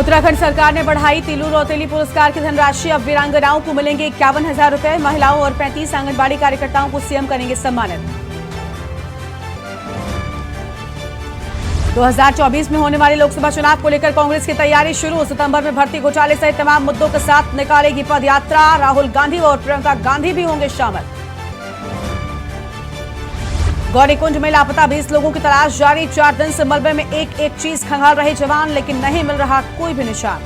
उत्तराखंड सरकार ने बढ़ाई तीलू रौतेली पुरस्कार की धनराशि। अब वीरांगनाओं को मिलेंगे 51,000 रुपए। महिलाओं और 35 आंगनबाड़ी कार्यकर्ताओं को सीएम करेंगे सम्मानित। 2024 में होने वाले लोकसभा चुनाव को लेकर कांग्रेस की तैयारी शुरू। सितंबर में भर्ती घोटाले सहित तमाम मुद्दों के साथ निकालेगी पदयात्रा। राहुल गांधी और प्रियंका गांधी भी होंगे शामिल। गौरीकुंज में लापता 20 लोगों की तलाश जारी। 4 दिन से मलबे में एक एक चीज खंगाल रहे जवान, लेकिन नहीं मिल रहा कोई भी निशान।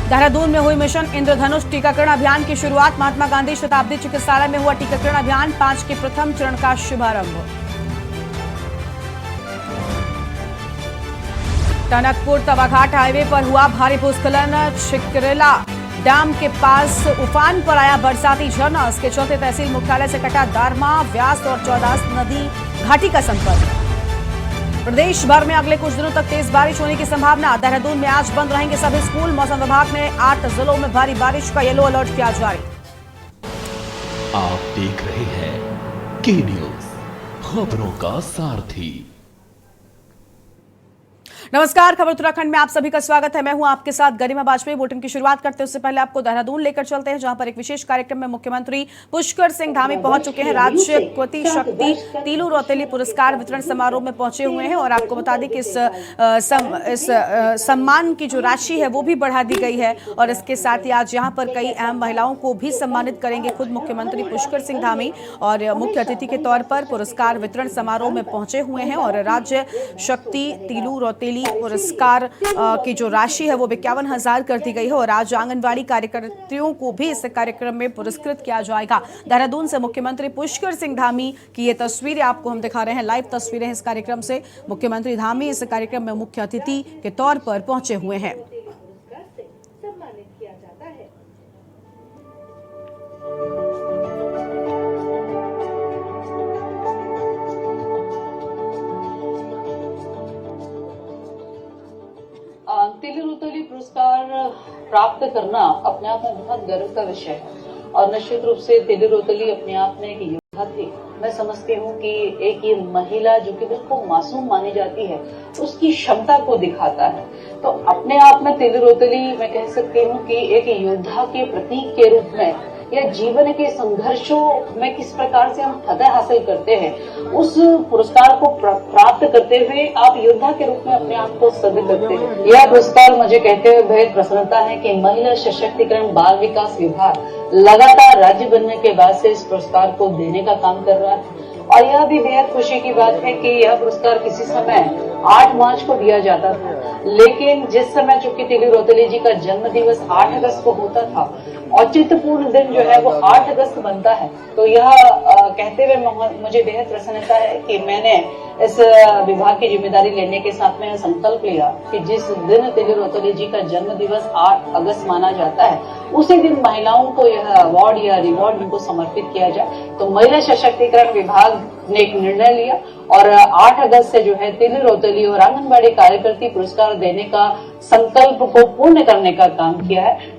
देहरादून में हुई मिशन इंद्रधनुष टीकाकरण अभियान की शुरुआत। महात्मा गांधी शताब्दी चिकित्सालय में हुआ टीकाकरण अभियान 5 के प्रथम चरण का शुभारंभ। टनकपुर तवाघाट हाईवे पर हुआ भारी भूस्खलन। छिकरेला डैम के पास उफान पर आया बरसाती झरना। इसके चलते तहसील मुख्यालय से कटा दारमा, व्यास और चौदास नदी घाटी का संपर्क। प्रदेश भर में अगले कुछ दिनों तक तेज बारिश होने की संभावना। देहरादून में आज बंद रहेंगे सभी स्कूल। मौसम विभाग ने 8 जिलों में भारी बारिश का येलो अलर्ट किया जारी। आप देख रहे हैं के न्यूज, खबरों का सारथी। नमस्कार, खबर उत्तराखंड में आप सभी का स्वागत है। मैं हूं आपके साथ गरिमा वाजपेयी। बुलेटिन की शुरुआत करते हैं उससे पहले आपको देहरादून लेकर चलते हैं, जहां पर एक विशेष कार्यक्रम में मुख्यमंत्री पुष्कर सिंह धामी पहुंच चुके हैं। राज्य कृति शक्ति तीलू रौतेली पुरस्कार वितरण समारोह में पहुंचे हुए हैं और आपको बता दें कि इस सम्मान की जो राशि है वो भी बढ़ा दी गई है और इसके साथ ही आज यहाँ पर कई अहम महिलाओं को भी सम्मानित करेंगे खुद मुख्यमंत्री पुष्कर सिंह धामी। और मुख्य अतिथि के तौर पर पुरस्कार वितरण समारोह में पहुंचे हुए हैं और राज्य शक्ति तीलू रौतेली पुरस्कार की जो राशि है वो 51,000 कर दी गई है और आज आंगनबाड़ी कार्यकर्तियों को भी इस कार्यक्रम में पुरस्कृत किया जाएगा। देहरादून से मुख्यमंत्री पुष्कर सिंह धामी की ये तस्वीरें आपको हम दिखा रहे हैं, लाइव तस्वीरें इस कार्यक्रम से। मुख्यमंत्री धामी इस कार्यक्रम में मुख्य अतिथि के तौर पर पहुंचे हुए हैं। तीलू रौतेली पुरस्कार प्राप्त करना अपने आप में बहुत गर्व का विषय है और निश्चित रूप से तीलू रौतेली अपने आप में एक योद्धा थी। मैं समझती हूँ कि एक ये महिला जो कि बिल्कुल मासूम मानी जाती है उसकी क्षमता को दिखाता है। तो अपने आप में तीलू रौतेली मैं कह सकती हूँ कि एक योद्धा के प्रतीक के रूप में या जीवन के संघर्षों में किस प्रकार से हम फतह हासिल करते हैं, उस पुरस्कार को प्राप्त करते हुए आप योद्धा के रूप में अपने आप को सिद्ध करते हैं। यह पुरस्कार मुझे कहते हुए बेहद प्रसन्नता है कि महिला सशक्तिकरण बाल विकास विभाग लगातार राज्य बनने के बाद से इस पुरस्कार को देने का काम कर रहा है। और यह भी बेहद खुशी की बात है कि यह पुरस्कार किसी समय 8 मार्च को दिया जाता था, लेकिन जिस समय चूंकि तीलू रौतेली जी का जन्म दिवस 8 अगस्त को होता था, औचित्यपूर्ण दिन जो है वो 8 अगस्त बनता है। तो यह कहते हुए मुझे बेहद प्रसन्नता है कि मैंने इस विभाग की जिम्मेदारी लेने के साथ में संकल्प लिया कि जिस दिन तीलू रौतेली जी का जन्म दिवस 8 अगस्त माना जाता है, उसी दिन महिलाओं को यह अवार्ड या रिवॉर्ड उनको समर्पित किया जाए। तो महिला सशक्तिकरण विभाग ने एक निर्णय लिया और 8 अगस्त से जो है तीलू रौतेली और आंगनबाड़ी कार्यकर्ती पुरस्कार देने का संकल्प को पूर्ण करने का काम किया है।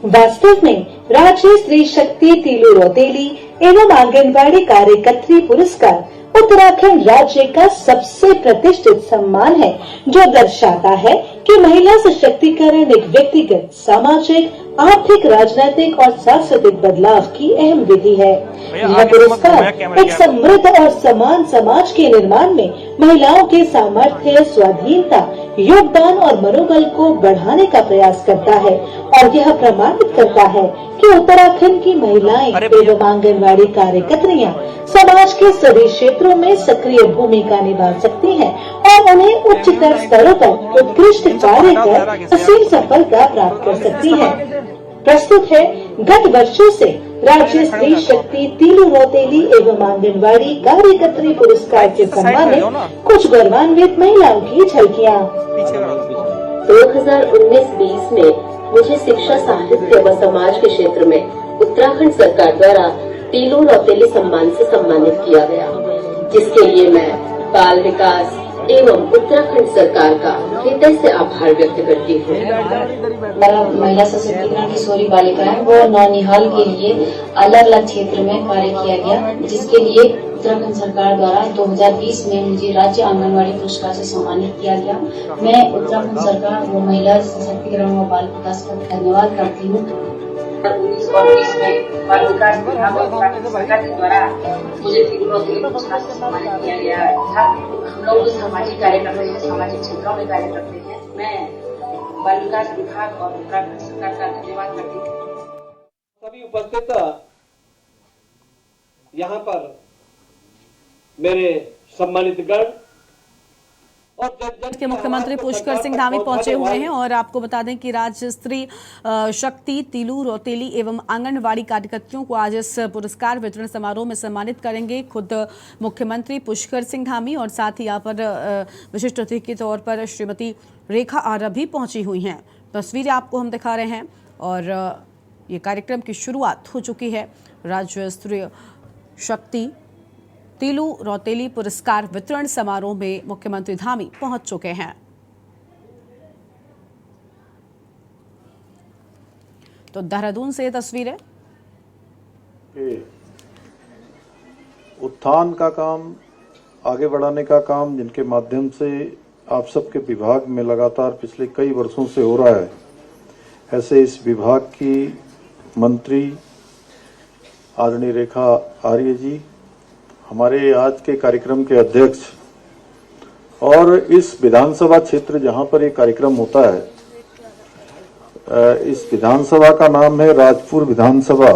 वास्तव में राज्य स्त्री शक्ति तीलू रौतेली एवं आंगनबाड़ी कार्यकर्ती पुरस्कार उत्तराखंड राज्य का सबसे प्रतिष्ठित सम्मान है, जो दर्शाता है कि महिला सशक्तिकरण एक व्यक्तिगत, सामाजिक, आर्थिक, राजनीतिक और सांस्कृतिक बदलाव की अहम विधि है। यह पुरस्कार एक समृद्ध और समान समाज के निर्माण में महिलाओं के सामर्थ्य, स्वाधीनता, योगदान और मनोबल को बढ़ाने का प्रयास करता है और यह प्रमाणित करता है कि उत्तराखंड की महिलाएं एवं आंगनबाड़ी कार्यकर्तियां समाज के सभी क्षेत्रों में सक्रिय भूमिका निभा सकती हैं और उन्हें उच्चतर स्तरों पर उत्कृष्ट कार्य कर असीम सफलता प्राप्त कर सकती हैं। प्रस्तुत है गत वर्षों से राज्य स्त्री शक्ति तीलू रौतेली एवं आंगनबाड़ी कार्यकर्ती पुरस्कार के सम्मान में कुछ गौरवान्वित महिलाओं की झलकियाँ। 2019-20 में मुझे शिक्षा, साहित्य व समाज के क्षेत्र में उत्तराखंड सरकार द्वारा तीलू रौतेली सम्मान से सम्मानित किया गया, जिसके लिए मैं बाल विकास एवं उत्तराखंड सरकार का हृदय से आभार व्यक्त करती हूँ। महिला सशक्तिकरण किशोरी बालिकाएं वो नौनिहाल के लिए अलग अलग क्षेत्र में कार्य किया गया, जिसके लिए उत्तराखंड सरकार द्वारा 2020 में मुझे राज्य आंगनवाड़ी पुरस्कार से सम्मानित किया गया। मैं उत्तराखंड सरकार व महिला सशक्तिकरण व बाल विकास का धन्यवाद करती हूँ। 19 और 20 में बाल विकास विभाग और उत्तराखंड सरकार के द्वारा मुझे तीलू रौतेली पुरस्कार से सम्मानित किया गया था। हम लोग सामाजिक कार्य करते हैं, सामाजिक क्षेत्रों में कार्य करते हैं। मैं बाल विकास विभाग और उत्तराखंड सरकार का धन्यवाद करती हूँ। सभी उपस्थित यहाँ पर मेरे सम्मानित गण और के मुख्यमंत्री पुष्कर सिंह धामी पहुंचे हुए हैं और आपको बता दें कि राज्य स्तरीय शक्ति तीलू रौतेली एवं आंगनवाड़ी कार्यकर्तियों को आज इस पुरस्कार वितरण समारोह में सम्मानित करेंगे खुद मुख्यमंत्री पुष्कर सिंह धामी और साथ ही यहाँ पर विशिष्ट अतिथि के तौर पर श्रीमती रेखा आर्य भी पहुंची हुई हैं। तस्वीरें आपको हम दिखा रहे हैं और ये कार्यक्रम की शुरुआत हो चुकी है। राज्य स्तरीय शक्ति तीलू रौतेली पुरस्कार वितरण समारोह में मुख्यमंत्री धामी पहुंच चुके हैं। तो देहरादून से तस्वीरें। उत्थान का काम, आगे बढ़ाने का काम, जिनके माध्यम से आप सबके विभाग में लगातार पिछले कई वर्षों से हो रहा है, ऐसे इस विभाग की मंत्री आदरणीय रेखा आर्य जी, हमारे आज के कार्यक्रम के अध्यक्ष, और इस विधानसभा क्षेत्र जहां पर ये कार्यक्रम होता है, इस विधानसभा का नाम है राजपुर विधानसभा।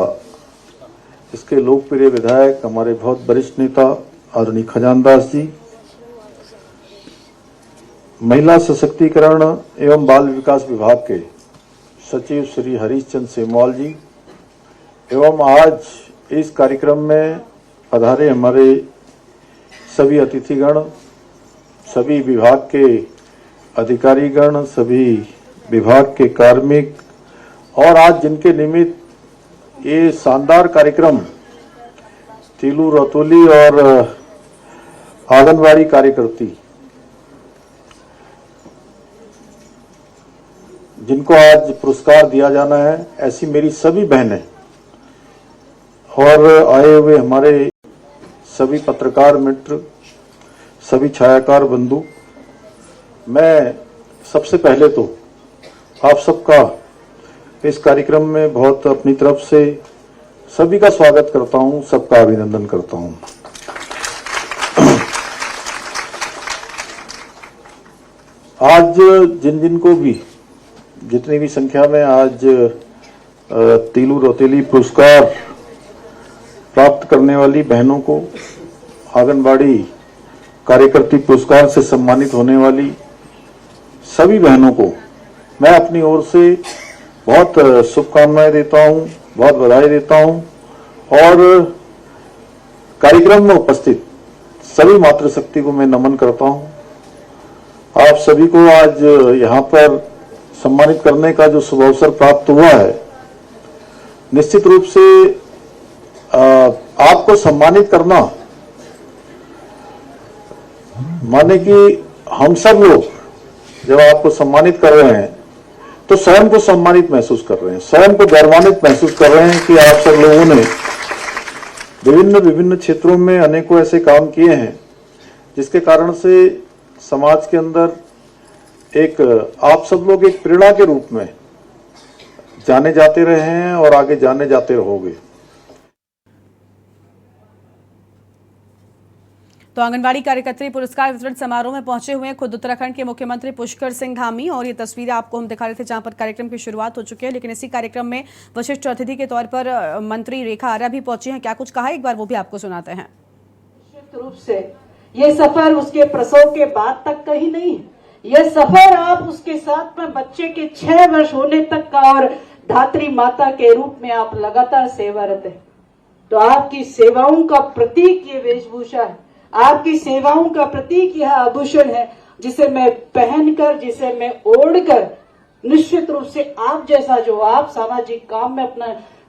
इसके लोकप्रिय विधायक हमारे बहुत वरिष्ठ नेता आदरणीय खजानदास जी, महिला सशक्तिकरण एवं बाल विकास विभाग के सचिव श्री हरीश चंद्र सेमवाल जी, एवं आज इस कार्यक्रम में पधारे हमारे सभी अतिथिगण, सभी विभाग के अधिकारीगण, सभी विभाग के कार्मिक, और आज जिनके निमित्त ये शानदार कार्यक्रम तीलू रौतेली और आंगनवाड़ी कार्यकर्ती जिनको आज पुरस्कार दिया जाना है, ऐसी मेरी सभी बहनें और आए हुए हमारे सभी पत्रकार मित्र, सभी छायाकार बंधु, मैं सबसे पहले तो आप सबका इस कार्यक्रम में बहुत अपनी तरफ से सभी का स्वागत करता हूं, सबका अभिनंदन करता हूं। आज जिन जिन को भी, जितनी भी संख्या में आज तीलू रौतेली पुरस्कार प्राप्त करने वाली बहनों को, आंगनबाड़ी कार्यकर्ती पुरस्कार से सम्मानित होने वाली सभी बहनों को मैं अपनी ओर से बहुत शुभकामनाएं देता हूं, बहुत बधाई देता हूं, और कार्यक्रम में उपस्थित सभी मातृशक्ति को मैं नमन करता हूं। आप सभी को आज यहां पर सम्मानित करने का जो शुभ अवसर प्राप्त हुआ है, निश्चित रूप से आपको सम्मानित करना माने कि हम सब लोग जब आपको सम्मानित कर रहे हैं तो स्वयं को सम्मानित महसूस कर रहे हैं, स्वयं को गौरवान्वित महसूस कर रहे हैं कि आप सब लोगों ने विभिन्न विभिन्न क्षेत्रों में अनेकों ऐसे काम किए हैं जिसके कारण से समाज के अंदर एक आप सब लोग एक प्रेरणा के रूप में जाने जाते रहे हैं और आगे जाने जाते रहोगे। तो आंगनवाड़ी कार्यकर्त्री पुरस्कार वितरण समारोह में पहुंचे हुए हैं खुद उत्तराखंड के मुख्यमंत्री पुष्कर सिंह धामी, और ये तस्वीरें आपको हम दिखा रहे थे जहां पर कार्यक्रम की शुरुआत हो चुकी है। लेकिन इसी कार्यक्रम में विशिष्ट अतिथि के तौर पर मंत्री रेखा आर्य भी पहुंची हैं। क्या कुछ कहा, एक बार वो भी आपको सुनाते हैं। निश्चित रूप से ये सफर उसके प्रसव के बाद तक का ही नहीं है, यह सफर आप उसके साथ में बच्चे के 6 वर्ष होने तक का, और धात्री माता के रूप में आप लगातार सेवारत है। तो आपकी सेवाओं का प्रतीक ये वेशभूषा है, आपकी सेवाओं का प्रतीक यह आभूषण है, जिसे मैं पहनकर, जिसे मैं ओढ़कर, निश्चित रूप से आप जैसा जो आप सामाजिक काम में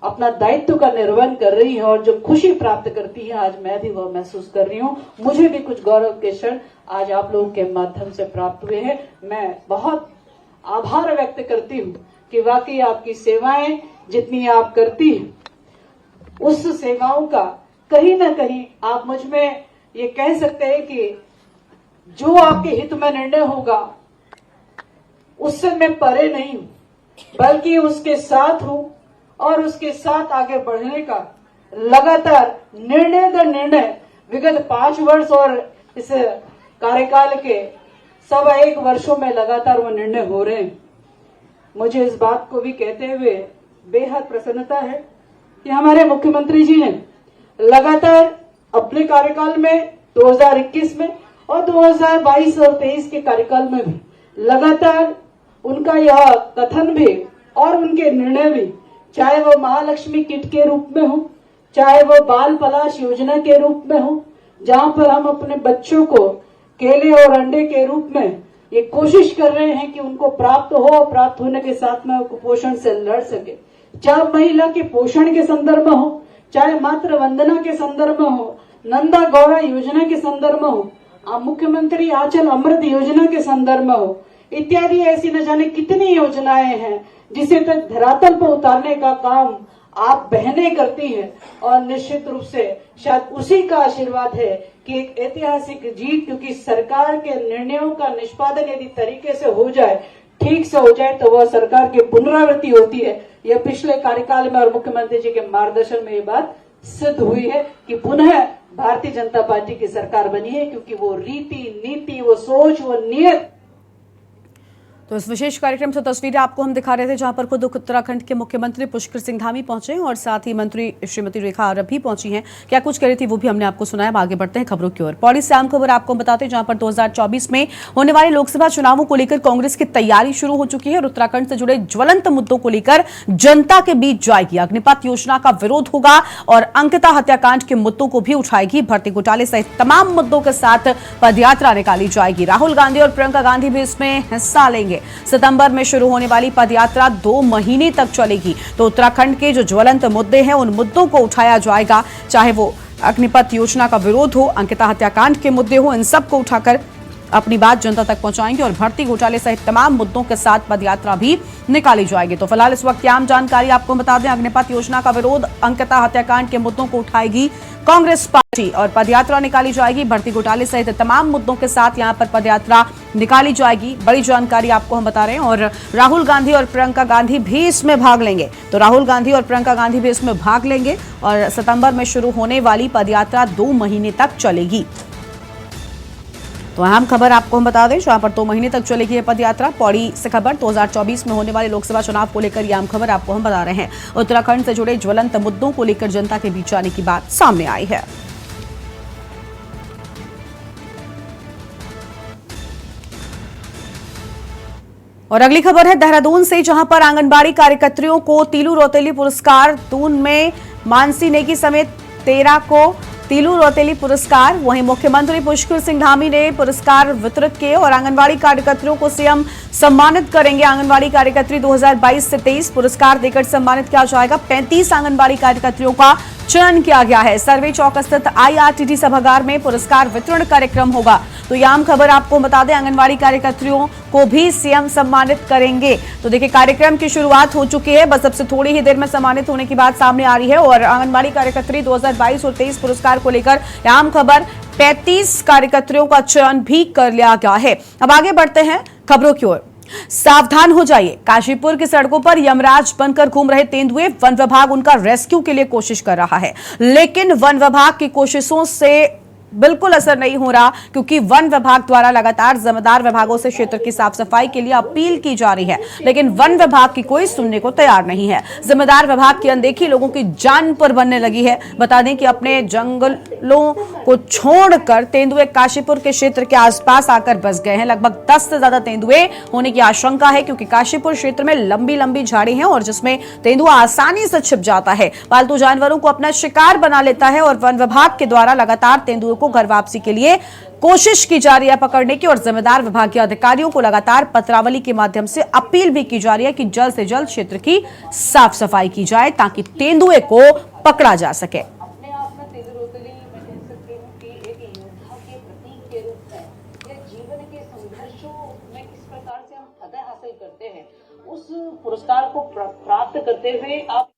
अपना दायित्व का निर्वहन कर रही है और जो खुशी प्राप्त करती है, आज मैं भी वह महसूस कर रही हूँ। मुझे भी कुछ गौरव के क्षण आज आप लोगों के माध्यम से प्राप्त हुए हैं। मैं बहुत आभार व्यक्त करती हूँ कि वाकई आपकी सेवाएं जितनी आप करती हैं, उस सेवाओं का कहीं ना कहीं आप मुझ में ये कह सकते हैं कि जो आपके हित में निर्णय होगा उससे मैं परे नहीं हूं, बल्कि उसके साथ हूं और उसके साथ आगे बढ़ने का लगातार निर्णय दर निर्णय विगत 5 वर्ष और इस कार्यकाल के 1.25 वर्षों में लगातार वो निर्णय हो रहे हैं। मुझे इस बात को भी कहते हुए बेहद प्रसन्नता है कि हमारे मुख्यमंत्री जी ने लगातार अपने कार्यकाल में 2021 में और 2022 और 23 के कार्यकाल में भी लगातार उनका यह कथन भी और उनके निर्णय भी, चाहे वो महालक्ष्मी किट के रूप में हो, चाहे वो बाल पलाश योजना के रूप में हो, जहां पर हम अपने बच्चों को केले और अंडे के रूप में ये कोशिश कर रहे हैं कि उनको प्राप्त हो, प्राप्त होने के साथ में कुपोषण से लड़ सके, चाहे महिला के पोषण के संदर्भ में हो, चाहे मातृ वंदना के संदर्भ में हो, नंदा गौरा योजना के संदर्भ में हो, मुख्यमंत्री आंचल अमृत योजना के संदर्भ में हो, इत्यादि ऐसी न जाने कितनी योजनाएं हैं जिसे तक धरातल पर उतारने का काम आप बहनें करती हैं। और निश्चित रूप से शायद उसी का आशीर्वाद है कि एक ऐतिहासिक जीत, क्योंकि सरकार के निर्णयों का निष्पादन यदि तरीके से हो जाए, ठीक से हो जाए, तो वह सरकार की पुनरावृत्ति होती है। यह पिछले कार्यकाल में और मुख्यमंत्री जी के मार्गदर्शन में ये बात सिद्ध हुई है कि पुनः भारतीय जनता पार्टी की सरकार बनी है, क्योंकि वो रीति नीति, वो सोच, वो नियत। तो इस विशेष कार्यक्रम से तस्वीरें आपको हम दिखा रहे थे जहां पर खुद उत्तराखंड के मुख्यमंत्री पुष्कर सिंह धामी पहुंचे और साथ ही मंत्री श्रीमती रेखा आर्य भी पहुंची हैं। क्या कुछ कह रही थी वो भी हमने आपको सुनाया। आगे बढ़ते हैं खबरों की ओर। पौड़ी से आम खबर आपको बताते हैं जहां पर 2024 में होने वाले लोकसभा चुनावों को लेकर कांग्रेस की तैयारी शुरू हो चुकी है और उत्तराखंड से जुड़े ज्वलंत मुद्दों को लेकर जनता के बीच जाएगी। अग्निपथ योजना का विरोध होगा और अंकिता हत्याकांड के मुद्दों को भी उठाएगी। भर्ती घोटाले सहित तमाम मुद्दों के साथ पदयात्रा निकाली जाएगी। राहुल गांधी और प्रियंका गांधी भी इसमें हिस्सा लेंगे। सितंबर में शुरू होने वाली पदयात्रा 2 महीने तक चलेगी। तो उत्तराखंड के जो ज्वलंत मुद्दे हैं उन मुद्दों को उठाया जाएगा, चाहे वो अग्निपथ योजना का विरोध हो, अंकिता हत्याकांड के मुद्दे हो, इन सब को उठाकर अपनी बात जनता तक पहुंचाएंगे और भर्ती घोटाले सहित तमाम मुद्दों के साथ पदयात्रा भी निकाली जाएगी। तो फिलहाल इस वक्त की आम जानकारी आपको बता दें, अग्निपथ योजना का विरोध, अंकिता हत्याकांड के मुद्दों को उठाएगी कांग्रेस पार्टी और पदयात्रा निकाली जाएगी। भर्ती घोटाले सहित तमाम मुद्दों के साथ यहां पर पदयात्रा निकाली जाएगी। बड़ी जानकारी आपको हम बता रहे हैं। और राहुल गांधी और प्रियंका गांधी भी इसमें भाग लेंगे। तो राहुल गांधी और प्रियंका गांधी भी इसमें भाग लेंगे और सितंबर में शुरू होने वाली पदयात्रा 2 महीने तक चलेगी। तो अहम खबर आपको हम बता दें, जहां पर 2 महीने तक चलेगी ये पदयात्रा। पौड़ी से खबर 2024 में होने वाले लोकसभा चुनाव को लेकर ये अहम खबर आपको हम बता रहे हैं। उत्तराखंड से जुड़े ज्वलंत मुद्दों को लेकर जनता के बीच जाने की बात सामने आई है। और अगली खबर है देहरादून से, जहां पर आंगनबाड़ी कार्यकर्त्रियों को तीलू रौतेली पुरस्कार। दून में मानसी नेगी समेत 13 को तीलू रौतेली पुरस्कार। वहीं मुख्यमंत्री पुष्कर सिंह धामी ने पुरस्कार वितरित किए और आंगनबाड़ी कार्यकर्त्रियों को सीएम सम्मानित करेंगे। आंगनबाड़ी कार्यकर्त्री 2022 से 23 पुरस्कार देकर सम्मानित किया जाएगा। 35 आंगनबाड़ी कार्यकर्त्रियों का चयन किया गया है। सर्वे चौक स्थित IRTT सभागार में पुरस्कार वितरण कार्यक्रम होगा। तो यह आम खबर आपको बता दें, आंगनबाड़ी कार्यकर्त्रियों को भी सीएम सम्मानित करेंगे। तो देखिए, कार्यक्रम की शुरुआत हो चुकी है, बस अब से थोड़ी ही देर में सम्मानित होने की बात सामने आ रही है। और आंगनबाड़ी कार्यकर्त्री 2022 और 23 पुरस्कार को लेकर आम खबर 35 कार्यकर्त्रियों का चयन भी कर लिया गया है। अब आगे बढ़ते हैं खबरों की ओर। सावधान हो जाइए, काशीपुर की सड़कों पर यमराज बनकर घूम रहे तेंदुए। वन विभाग उनका रेस्क्यू के लिए कोशिश कर रहा है, लेकिन वन विभाग की कोशिशों से बिल्कुल असर नहीं हो रहा, क्योंकि वन विभाग द्वारा लगातार जिम्मेदार विभागों से क्षेत्र की साफ सफाई के लिए अपील की जा रही है, लेकिन वन विभाग की कोई सुनने को तैयार नहीं है। जिम्मेदार विभाग की अनदेखी लोगों की जान पर बनने लगी है। बता दें कि अपने जंगलों को छोड़कर तेंदुए काशीपुर के क्षेत्र के आसपास आकर बस गए हैं। लगभग 10 से ज्यादा तेंदुए होने की आशंका है, क्योंकि काशीपुर क्षेत्र में लंबी लंबी झाड़ी है और जिसमें तेंदुआ आसानी से छिप जाता है, पालतू जानवरों को अपना शिकार बना लेता है। और वन विभाग के द्वारा लगातार तेंदुओं को घर वापसी के लिए कोशिश की जा रही है पकड़ने की, और जिम्मेदार विभागीय अधिकारियों को लगातार पत्रावली के माध्यम से अपील भी की जा रही है कि जल्द से जल्द क्षेत्र की साफ सफाई की जाए ताकि तेंदुए को पकड़ा जा सके। अपने आप में तीलू रौतेली मैं कह सकती हूँ कि एक योद्धा के प्रतीक के रूप में या जीवन के संघर्षों में किस प्रकार से हम फतह हासिल करते हैं, उस पुरस्कार को प्राप्त करते हुए आप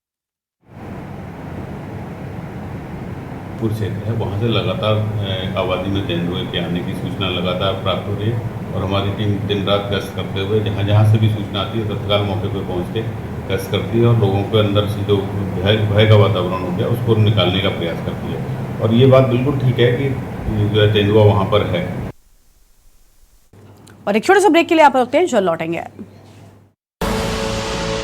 भरतपुर क्षेत्र है, वहाँ से लगातार आबादी में तेंदुए के आने की सूचना लगातार प्राप्त हो रही है और हमारी टीम दिन रात गश्त करते हुए जहाँ जहाँ से भी सूचना आती है तत्काल मौके पर पहुँच के गश्त करती है और लोगों के अंदर से जो भय का वातावरण हो गया उसको निकालने का प्रयास करती है। और ये बात बिल्कुल ठीक है कि जो है तेंदुआ वहाँ पर है। और एक छोटे से ब्रेक के लिए आप रुकते हैं, जल्द लौटेंगे।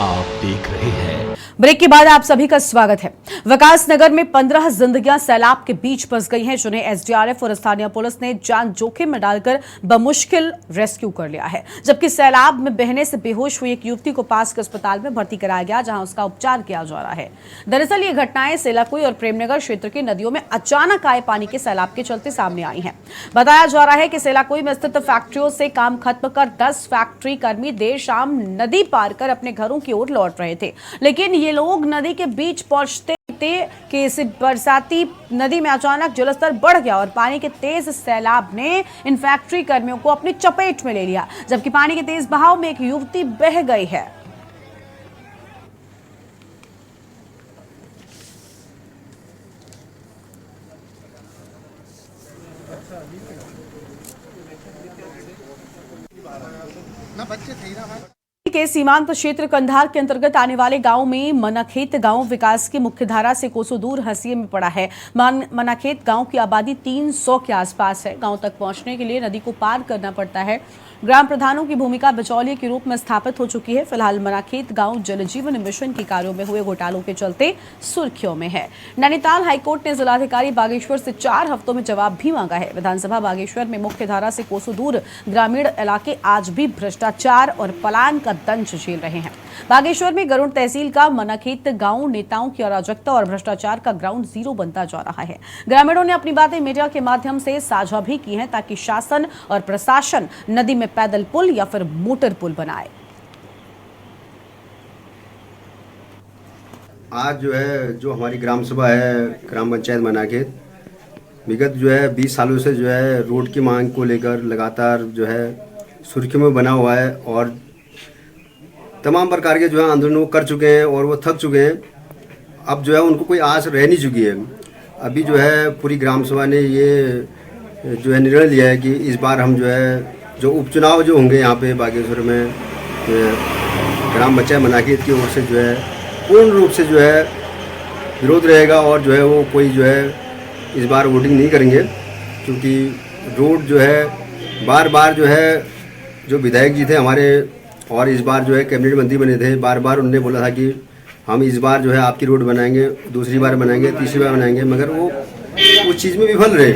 आप देख रहे हैं ब्रेक के बाद आप सभी का स्वागत है। विकास नगर में 15 जिंदगियां सैलाब के बीच फंस गई हैं, जिन्हें एसडीआरएफ और स्थानीय पुलिस ने जान जोखिम में डालकर बमुश्किल रेस्क्यू कर लिया है। जबकि सैलाब में बहने से बेहोश हुई एक युवती को पास के अस्पताल में भर्ती कराया गया, जहां उसका उपचार किया जा रहा है। दरअसल ये घटनाएं सेलाकुई और प्रेमनगर क्षेत्र की नदियों में अचानक आए पानी के सैलाब के चलते सामने आई हैं। बताया जा रहा है कि सेलाकुई में स्थित फैक्ट्रियों से काम खत्म कर 10 फैक्ट्री कर्मी देर शाम नदी पार कर अपने घरों की ओर लौट रहे थे, लेकिन ये लोग नदी के बीच पहुंचते कि इस बरसाती नदी में अचानक जलस्तर बढ़ गया और पानी के तेज सैलाब ने इन फैक्ट्री कर्मियों को अपनी चपेट में ले लिया। जबकि पानी के तेज बहाव में एक युवती बह गई है। के सीमांत क्षेत्र कंधार के अंतर्गत आने वाले गांव में मनाखेत गांव विकास की मुख्यधारा से कोसों दूर हंसिये में पड़ा है। मनाखेत गांव की आबादी 300 के आसपास है। गांव तक पहुंचने के लिए नदी को पार करना पड़ता है। ग्राम प्रधानों की भूमिका बिचौलिए के रूप में स्थापित हो चुकी है। फिलहाल मनाखेत गांव जल जीवन मिशन के कार्यों में हुए घोटालों के चलते सुर्खियों में है। नैनीताल हाईकोर्ट ने जिलाधिकारी बागेश्वर से 4 हफ्तों में जवाब भी मांगा है। विधानसभा बागेश्वर में मुख्य धारा से कोसों दूर ग्रामीण इलाके आज भी भ्रष्टाचार और पलायन का दंश झेल रहे हैं। बागेश्वर में गरुड़ तहसील का मनाखेत गांव नेताओं की अराजकता और भ्रष्टाचार का ग्राउंड जीरो बनता जा रहा है। ग्रामीणों ने अपनी बातें मीडिया के माध्यम से साझा भी की हैं, ताकि शासन और प्रशासन नदी में पैदल पुल या फिर मोटर पुल बनाए। आज जो हमारी ग्राम सभा है, ग्राम पंचायत मनाखेत, विगत 20 सालों से रोड की मांग को लेकर लगातार सुर्खियों में बना हुआ है और तमाम प्रकार के आंदोलन वो कर चुके हैं और वो थक चुके हैं। अब उनको कोई आस रह नहीं चुकी है। अभी पूरी ग्राम सभा ने ये निर्णय लिया है कि इस बार हम जो उपचुनाव होंगे यहाँ पे बागेश्वर में ग्राम पंचायत मनाखेत की ओर से पूर्ण रूप से विरोध रहेगा और वो कोई इस बार वोटिंग नहीं करेंगे, क्योंकि रोड बार बार जो विधायक जी थे हमारे और इस बार कैबिनेट मंत्री बने थे, बार बार उन्होंने बोला था कि हम इस बार आपकी रोड बनाएंगे, दूसरी बार बनाएंगे, तीसरी बार बनाएंगे, मगर वो उस चीज़ में विफल रहे।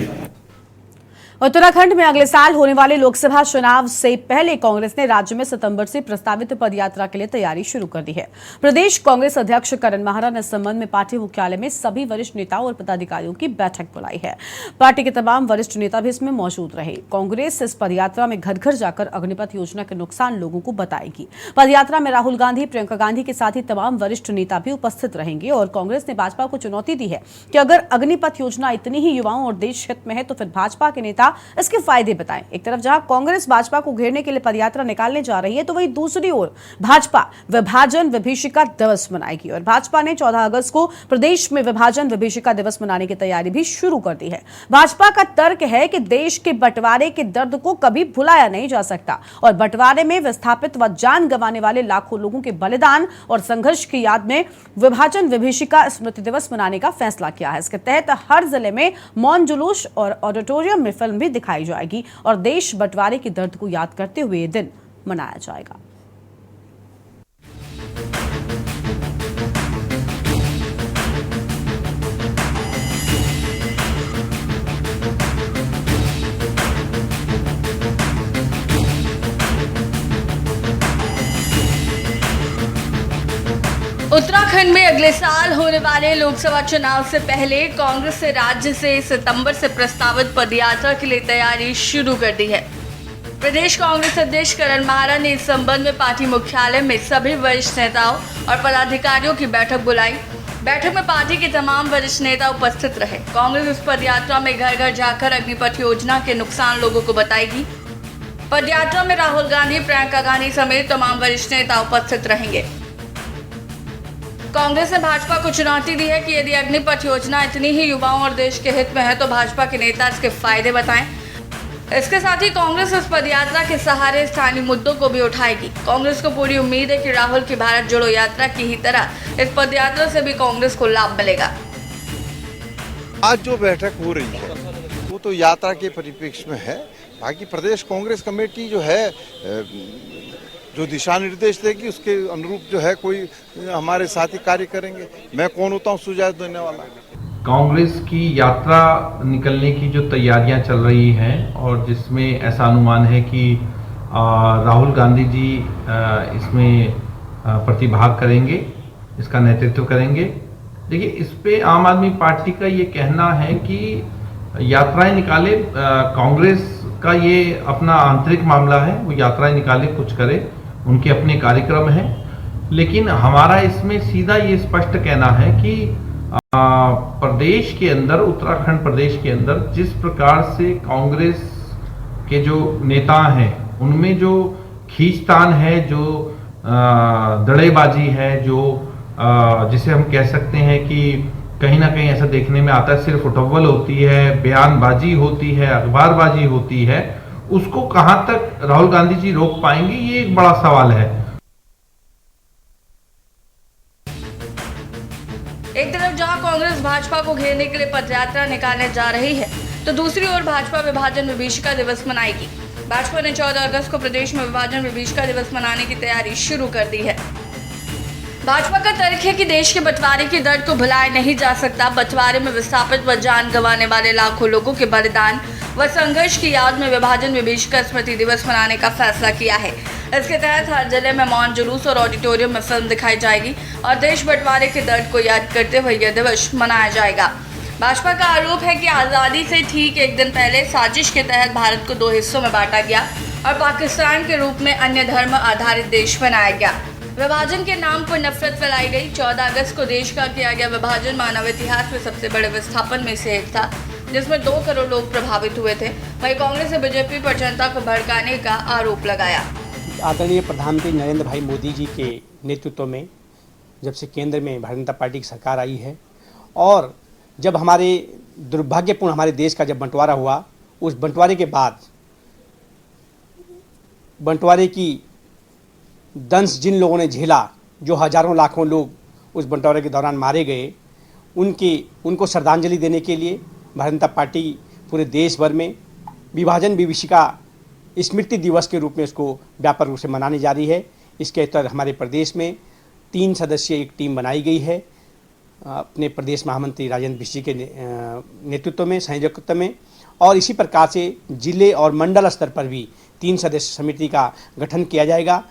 उत्तराखंड में अगले साल होने वाले लोकसभा चुनाव से पहले कांग्रेस ने राज्य में सितंबर से प्रस्तावित पदयात्रा के लिए तैयारी शुरू कर दी है। प्रदेश कांग्रेस अध्यक्ष करण माहरा ने इस संबंध में पार्टी मुख्यालय में सभी वरिष्ठ नेताओं और पदाधिकारियों की बैठक बुलाई है। पार्टी के तमाम वरिष्ठ नेता भी इसमें मौजूद रहे। कांग्रेस इस पदयात्रा में घर घर जाकर अग्निपथ योजना के नुकसान लोगों को बताएगी। पदयात्रा में राहुल गांधी, प्रियंका गांधी के साथ ही तमाम वरिष्ठ नेता भी उपस्थित रहेंगे और कांग्रेस ने भाजपा को चुनौती दी है कि अगर अग्निपथ योजना इतनी ही युवाओं और देश हित में है तो फिर भाजपा के नेता इसके फायदे बताएं। एक तरफ जहां कांग्रेस भाजपा को घेरने के लिए पदयात्रा निकालने जा रही है, तो वहीं दूसरी ओर भाजपा विभाजन विभीषिका दिवस मनाएगी और भाजपा ने 14 अगस्त को प्रदेश में विभाजन विभीषिका दिवस मनाने की तैयारी भी शुरू कर दी है। भाजपा का तर्क है कि देश के बंटवारे के दर्द को कभी भुलाया नहीं जा सकता और बंटवारे में विस्थापित व जान गंवाने वाले लाखों लोगों के बलिदान और संघर्ष की याद में विभाजन विभीषिका स्मृति दिवस मनाने का फैसला किया है। इसके तहत हर जिले में मौन जुलूस और ऑडिटोरियम में फिल्म भी दिखाई जाएगी और देश बंटवारे के दर्द को याद करते हुए ये दिन मनाया जाएगा। उत्तराखंड में अगले साल होने वाले लोकसभा चुनाव से पहले कांग्रेस ने राज्य से सितंबर से प्रस्तावित पदयात्रा के लिए तैयारी शुरू कर दी है। प्रदेश कांग्रेस अध्यक्ष करण माहरा ने इस संबंध में पार्टी मुख्यालय में सभी वरिष्ठ नेताओं और पदाधिकारियों की बैठक बुलाई। बैठक में पार्टी के तमाम वरिष्ठ नेता उपस्थित रहे। कांग्रेस इस पदयात्रा में घर घर जाकर अग्निपथ योजना के नुकसान लोगों को बताएगी। पदयात्रा में राहुल गांधी, प्रियंका गांधी समेत तमाम वरिष्ठ नेता उपस्थित रहेंगे। कांग्रेस ने भाजपा को चुनौती दी है कि यदि अग्निपथ योजना इतनी ही युवाओं और देश के हित में है तो भाजपा के नेता इसके फायदे बताएं। इसके साथ ही कांग्रेस इस पदयात्रा के सहारे स्थानीय मुद्दों को भी उठाएगी। कांग्रेस को पूरी उम्मीद है कि राहुल की भारत जोड़ो यात्रा की ही तरह इस पदयात्रा से भी कांग्रेस को लाभ मिलेगा। आज जो बैठक हो रही है वो तो यात्रा के परिप्रेक्ष्य में है। बाकी प्रदेश कांग्रेस कमेटी जो है जो दिशा निर्देश देगी उसके अनुरूप जो है कोई हमारे साथी कार्य करेंगे। मैं कौन होता हूँ सुझाव देने वाला। कांग्रेस की यात्रा निकलने की जो तैयारियां चल रही हैं और जिसमें ऐसा अनुमान है कि राहुल गांधी जी इसमें प्रतिभाग करेंगे, इसका नेतृत्व करेंगे। देखिए, इस पे आम आदमी पार्टी का ये कहना है कि यात्राएं निकाले, कांग्रेस का ये अपना आंतरिक मामला है, वो यात्राएं निकाले, कुछ करे, उनके अपने कार्यक्रम हैं। लेकिन हमारा इसमें सीधा ये स्पष्ट कहना है कि प्रदेश के अंदर, उत्तराखंड प्रदेश के अंदर जिस प्रकार से कांग्रेस के जो नेता हैं उनमें जो खींचतान है, जो दड़ेबाजी है, जो जिसे हम कह सकते हैं कि कहीं ना कहीं ऐसा देखने में आता है सिर्फ उठव्वल होती है, बयानबाजी होती है, अखबारबाजी होती है, उसको कहां तक राहुल गांधी जी रोक पाएंगे, ये एक बड़ा सवाल है। एक तरफ जहां कांग्रेस भाजपा को घेरने के लिए पदयात्रा निकालने जा रही है तो दूसरी ओर भाजपा विभाजन विभीषिका दिवस मनाएगी। भाजपा ने 14 अगस्त को प्रदेश में विभाजन विभीषिका दिवस मनाने की तैयारी शुरू कर दी है। भाजपा का तर्क है कि देश के बंटवारे के दर्द को भुलाया नहीं जा सकता। बंटवारे में विस्थापित व जान गंवाने वाले लाखों लोगों के बलिदान व संघर्ष की याद में विभाजन विभीषिका स्मृति दिवस मनाने का फैसला किया है। इसके तहत हर जिले में मौन जुलूस और ऑडिटोरियम में फिल्म दिखाई जाएगी और देश बंटवारे के दर्द को याद करते हुए यह दिवस मनाया जाएगा। भाजपा का आरोप है कि आज़ादी से ठीक एक दिन पहले साजिश के तहत भारत को 2 हिस्सों में बांटा गया और पाकिस्तान के रूप में अन्य धर्म आधारित देश बनाया गया। विभाजन के नाम पर नफरत फैलाई गई। 14 अगस्त को देश का किया गया विभाजन मानव इतिहास में सबसे बड़े विस्थापन में से एक था, जिसमें 2 करोड़ लोग प्रभावित हुए थे। वहीं कांग्रेस ने बीजेपी पर जनता को भड़काने का आरोप लगाया। आदरणीय प्रधानमंत्री नरेंद्र भाई मोदी जी के नेतृत्व में जब से केंद्र में भारतीय जनता पार्टी की सरकार आई है और जब हमारे दुर्भाग्यपूर्ण हमारे देश का जब बंटवारा हुआ, उस बंटवारे के बाद बंटवारे की दंश जिन लोगों ने झेला, जो हजारों लाखों लोग उस बंटवारे के दौरान मारे गए, उनको श्रद्धांजलि देने के लिए भारतीय जनता पार्टी पूरे देश भर में विभाजन विभीषिका स्मृति दिवस के रूप में उसको व्यापक रूप से मनाने जा रही है। इसके तहत हमारे प्रदेश में 3 सदस्यीय एक टीम बनाई गई है अपने प्रदेश महामंत्री राजेंद्र बिष्ट के नेतृत्व में, संयोजकत्व में, और इसी प्रकार से जिले और मंडल स्तर पर भी 3 सदस्य समिति का गठन किया जाएगा।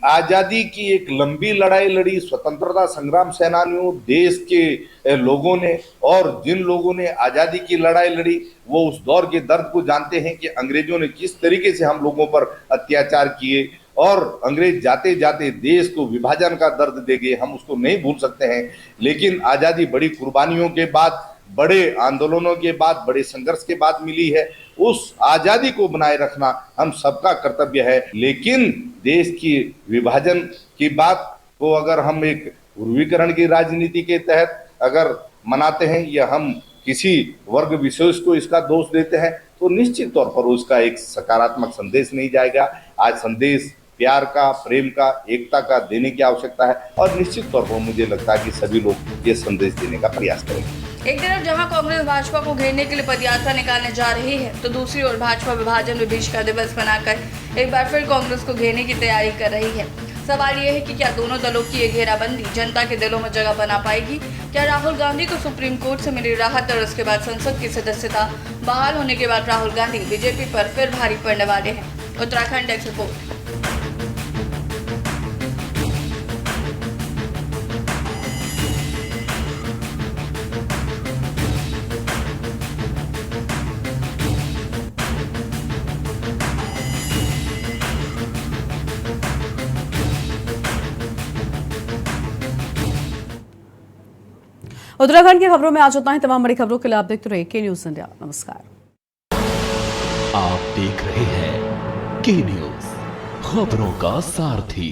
आजादी की एक लंबी लड़ाई लड़ी स्वतंत्रता संग्राम सेनानियों, देश के लोगों ने, और जिन लोगों ने आजादी की लड़ाई लड़ी वो उस दौर के दर्द को जानते हैं कि अंग्रेजों ने किस तरीके से हम लोगों पर अत्याचार किए और अंग्रेज जाते जाते देश को विभाजन का दर्द दे गए। हम उसको नहीं भूल सकते हैं। लेकिन आजादी बड़ी कुर्बानियों के बाद, बड़े आंदोलनों के बाद, बड़े संघर्ष के बाद मिली है। उस आजादी को बनाए रखना हम सबका कर्तव्य है। लेकिन देश की विभाजन की बात को अगर हम एक ध्रुवीकरण की राजनीति के तहत अगर मनाते हैं या हम किसी वर्ग विशेष को इसका दोष देते हैं तो निश्चित तौर पर उसका एक सकारात्मक संदेश नहीं जाएगा। आज संदेश प्यार का, प्रेम का, एकता का देने की आवश्यकता है और निश्चित तौर पर मुझे लगता है कि सभी लोग ये संदेश देने का प्रयास करेंगे। एक तरफ जहां कांग्रेस भाजपा को घेरने के लिए पदयात्रा निकालने जा रही है तो दूसरी ओर भाजपा विभाजन विभीषिका दिवस बनाकर एक बार फिर कांग्रेस को घेरने की तैयारी कर रही है। सवाल ये है कि क्या दोनों दलों की ये घेराबंदी जनता के दिलों में जगह बना पाएगी? क्या राहुल गांधी को सुप्रीम कोर्ट से मिली राहत और उसके बाद संसद की सदस्यता बहाल होने के बाद राहुल गांधी बीजेपी पर फिर भारी पड़ने वाले हैं? Uttarakhand desk report. उत्तराखंड की खबरों में आज उतना ही। तमाम बड़ी खबरों के लिए आप देखते रहिए के न्यूज इंडिया। नमस्कार। आप देख रहे हैं के न्यूज, खबरों का सारथी।